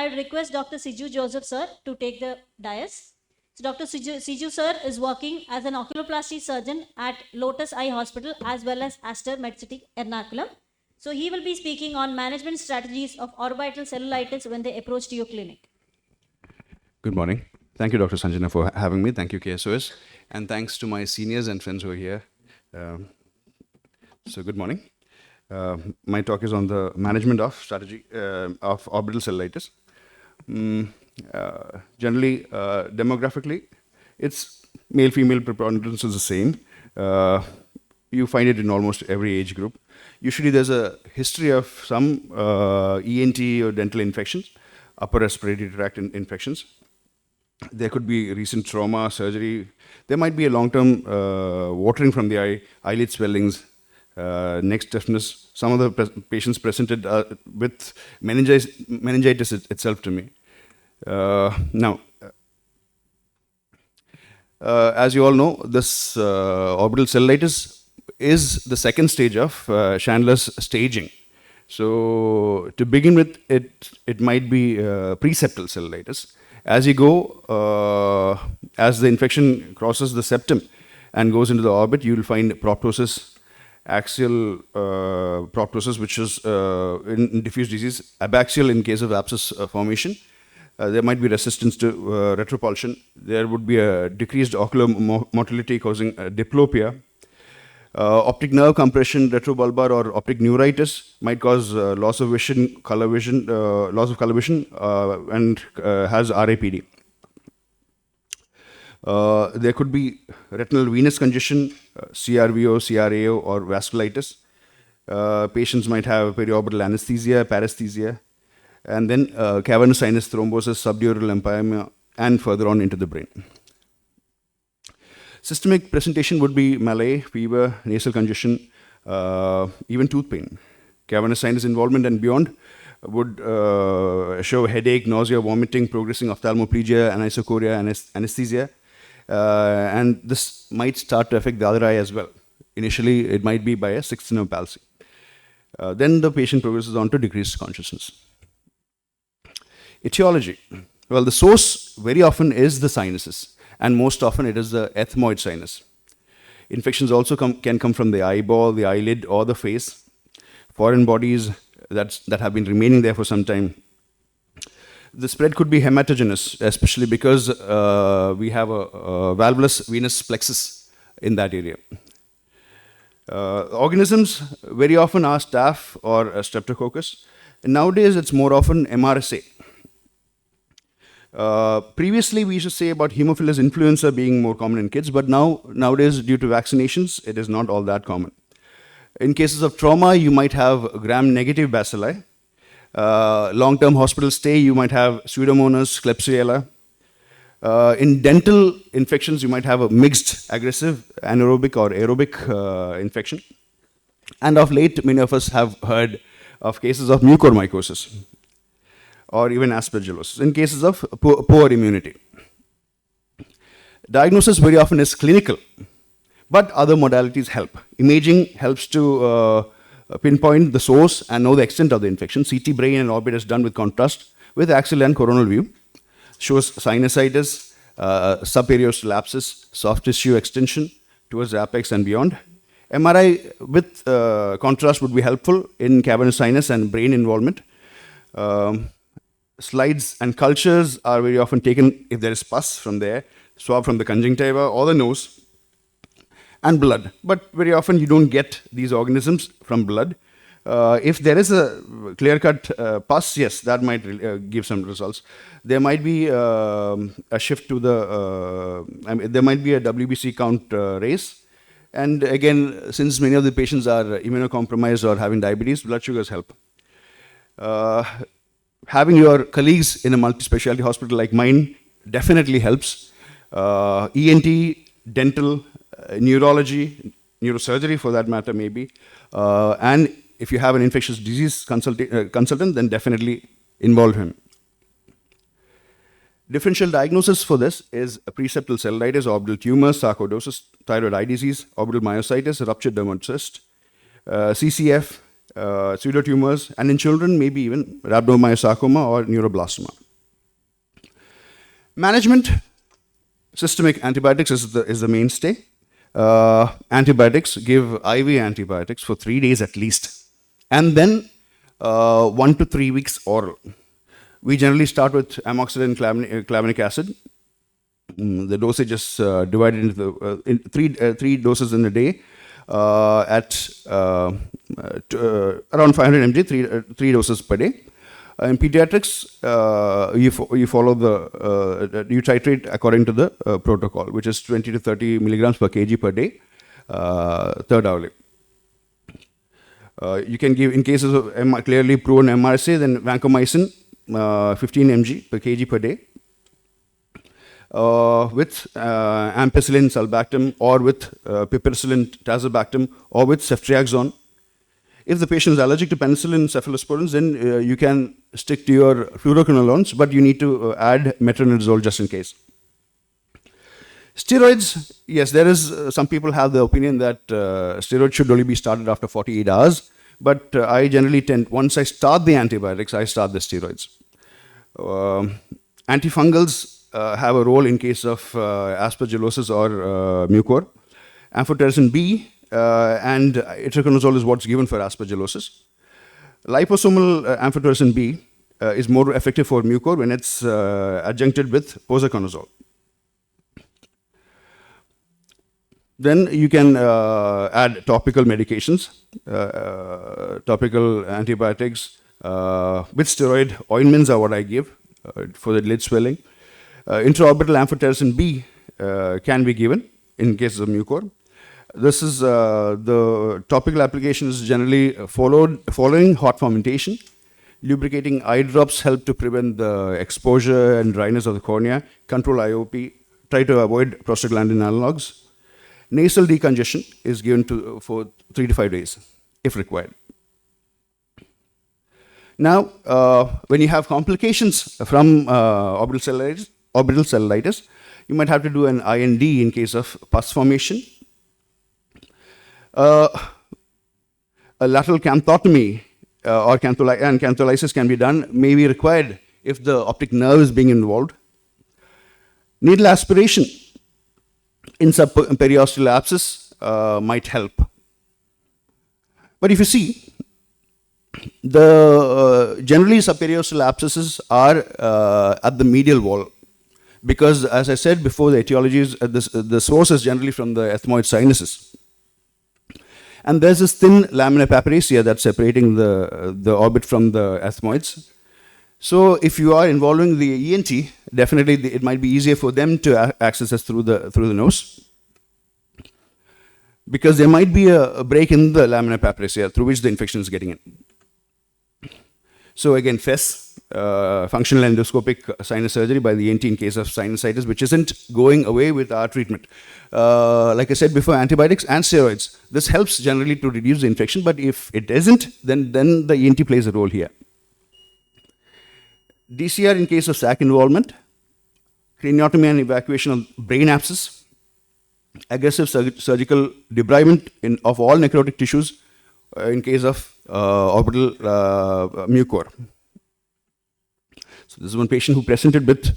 I request Dr. Ciju Joseph sir to take the dais. So Dr. Ciju sir is working as an oculoplasty surgeon at Lotus Eye Hospital as well as Aster MedCity, Ernakulam. So he will be speaking on management strategies of orbital cellulitis when they approach to your clinic. Good morning. Thank you, Dr. Sanjana, for having me. Thank you, KSOS. And thanks to my seniors and friends who are here. So good morning. My talk is on the management of strategy of orbital cellulitis. Generally, demographically, it's male-female preponderance is the same. You find it in almost every age group. Usually there's a history of some ENT or dental infections, upper respiratory tract infections. There could be recent trauma, surgery. There might be a long-term watering from the eye, eyelid swellings, neck stiffness. Some of the patients presented with meningitis itself to me. Now, as you all know, this orbital cellulitis is the second stage of Chandler's staging. So to begin with, it might be preseptal cellulitis. As you go, as the infection crosses the septum and goes into the orbit, you will find proptosis, axial proptosis, which is in diffuse disease, abaxial in case of abscess formation. There might be resistance to retropulsion. There would be a decreased ocular motility causing diplopia. Optic nerve compression, retrobulbar or optic neuritis might cause loss of vision, loss of color vision, and has RAPD. There could be retinal venous congestion, CRVO, CRAO, or vasculitis. Patients might have periorbital anesthesia, paresthesia, and then cavernous sinus thrombosis, subdural empyema, and further on into the brain. Systemic presentation would be malaise, fever, nasal congestion, even tooth pain. Cavernous sinus involvement and beyond would show headache, nausea, vomiting, progressing ophthalmoplegia, anisocoria, anesthesia. And this might start to affect the other eye as well. Initially, it might be by a sixth nerve palsy. Then the patient progresses on to decreased consciousness. Etiology. Well, the source very often is the sinuses, and most often it is the ethmoid sinus. Infections also can come from the eyeball, the eyelid, or the face. Foreign bodies that have been remaining there for some time. The spread could be hematogenous, especially because we have a valvulus venous plexus in that area. Organisms very often are staph or streptococcus. And nowadays, it's more often MRSA. Previously, we used to say about Haemophilus influenza being more common in kids, but nowadays, due to vaccinations, it is not all that common. In cases of trauma, you might have gram-negative bacilli. Long-term hospital stay, you might have Pseudomonas, Klebsiella. In dental infections, you might have a mixed aggressive anaerobic or aerobic infection. And of late, many of us have heard of cases of mucormycosis or even aspergillosis in cases of poor immunity. Diagnosis very often is clinical, but other modalities help. Imaging helps to pinpoint the source and know the extent of the infection. CT brain and orbit is done with contrast with axial and coronal view. Shows sinusitis, subaerial abscess, soft tissue extension towards the apex and beyond. MRI with contrast would be helpful in cavernous sinus and brain involvement. Slides and cultures are very often taken if there is pus from there, swab from the conjunctiva or the nose, and blood. But very often you don't get these organisms from blood. If there is a clear-cut pus, yes, that might give some results. There might be a shift to the, there might be a WBC count raise. And again, since many of the patients are immunocompromised or having diabetes, blood sugars help. Having your colleagues in a multi-specialty hospital like mine definitely helps. ENT, dental, neurology, neurosurgery for that matter maybe. And if you have an infectious disease consultant, then definitely involve him. Differential diagnosis for this is a preseptal cellulitis, orbital tumor, sarcoidosis, thyroid eye disease, orbital myositis, ruptured dermal cyst, CCF, pseudotumors, and in children, maybe even rhabdomyosarcoma or neuroblastoma. Management, systemic antibiotics is the mainstay. Antibiotics, give IV antibiotics for 3 days at least, and then 1 to 3 weeks oral. We generally start with amoxicillin clavinic acid. The dosage is divided into three doses in a day at around 500 mg, three doses per day. In pediatrics, you follow you titrate according to the protocol, which is 20 to 30 milligrams per kg per day, third hourly. You can give, in cases of clearly proven MRSA, then vancomycin, 15 mg per kg per day, with ampicillin sulbactam, or with piperacillin tazobactam, or with ceftriaxone. If the patient is allergic to penicillin cephalosporins, then you can stick to your fluoroquinolones, but you need to add metronidazole just in case. Steroids, yes, there is, some people have the opinion that steroids should only be started after 48 hours, but I generally tend, once I start the antibiotics, I start the steroids. Antifungals have a role in case of aspergillosis or mucor. Amphotericin B and itraconazole is what's given for aspergillosis. Liposomal amphotericin B is more effective for mucor when it's adjuncted with posaconazole. Then you can add topical medications, topical antibiotics, with steroid ointments are what I give for the lid swelling. Intraorbital amphotericin B can be given in cases of mucor. This is the topical application is generally following hot fermentation. Lubricating eye drops help to prevent the exposure and dryness of the cornea, control IOP, try to avoid prostaglandin analogs. Nasal decongestion is given for 3 to 5 days, if required. Now, when you have complications from orbital cellulitis, you might have to do an IND in case of pus formation. A lateral canthotomy or cantholysis can be done, may be required if the optic nerve is being involved. Needle aspiration in subperiosteal abscess might help. But if you see, generally subperiosteal abscesses are at the medial wall, because as I said before, the etiology is the source is generally from the ethmoid sinuses. And there's this thin lamina papyracea that's separating the orbit from the ethmoids. So if you are involving the ENT, definitely it might be easier for them to access us through the nose, because there might be a break in the lamina papyracea through which the infection is getting in. So again, FES, functional endoscopic sinus surgery by the ENT in case of sinusitis, which isn't going away with our treatment. Like I said before, antibiotics and steroids. This helps generally to reduce the infection, but if it isn't, then the ENT plays a role here. DCR in case of SAC involvement, craniotomy and evacuation of brain abscess, aggressive surgical debridement of all necrotic tissues in case of orbital mucor. So this is one patient who presented with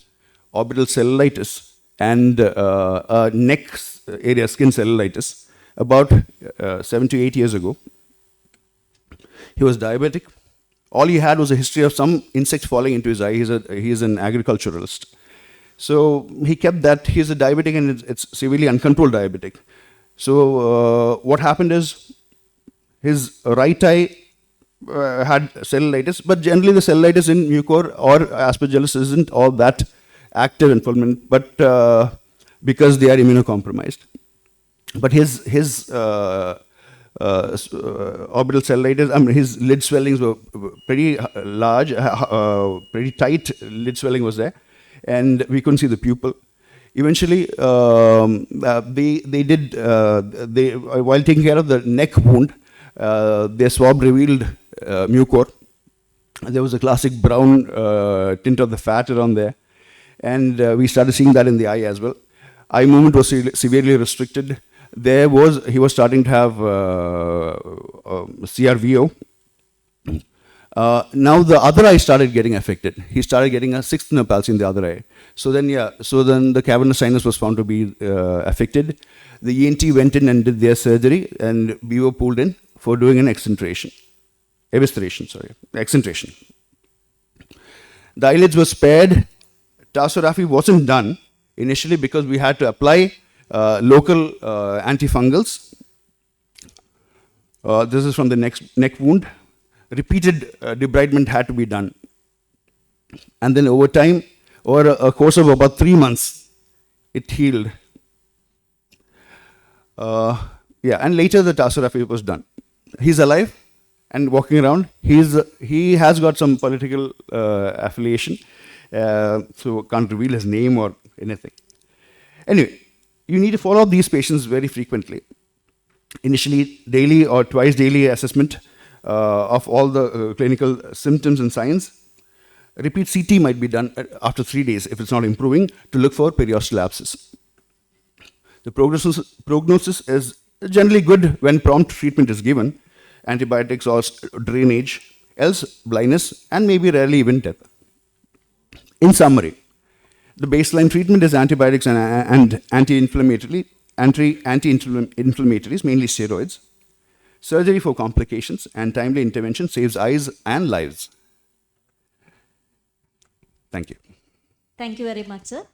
orbital cellulitis and neck area skin cellulitis about 7 to 8 years ago. He was diabetic. All he had was a history of some insect falling into his eye. He's an agriculturalist. So he kept that. He's a diabetic, and it's severely uncontrolled diabetic. So what happened is his right eye had cellulitis, but generally the cellulitis in mucor or aspergillus isn't all that active in fulminant, but because they are immunocompromised. But his orbital cellulitis, his lid swellings were pretty large, pretty tight lid swelling was there, and we couldn't see the pupil. Eventually, while taking care of the neck wound, their swab revealed mucor. There was a classic brown tint of the fat around there, and we started seeing that in the eye as well. Eye movement was severely restricted. He was starting to have CRVO, Now the other eye started getting affected. He started getting a sixth nerve palsy in the other eye. So then the cavernous sinus was found to be affected. The ENT went in and did their surgery, and we were pulled in for doing an excineration. The eyelids were spared. Tarsography wasn't done initially because we had to apply local antifungals. This is from the neck wound. Repeated debridement had to be done. And then over time, over a course of about 3 months, it healed. And later the tarsography was done. He's alive and walking around. He has got some political affiliation, so can't reveal his name or anything. Anyway, you need to follow up these patients very frequently. Initially, daily or twice daily assessment of all the clinical symptoms and signs. Repeat CT might be done after 3 days if it's not improving to look for periosteal abscess. The prognosis is generally good when prompt treatment is given, antibiotics or drainage, else blindness, and maybe rarely even death. In summary, the baseline treatment is antibiotics and anti-inflammatories, mainly steroids. Surgery for complications and timely intervention saves eyes and lives. Thank you. Thank you very much, sir.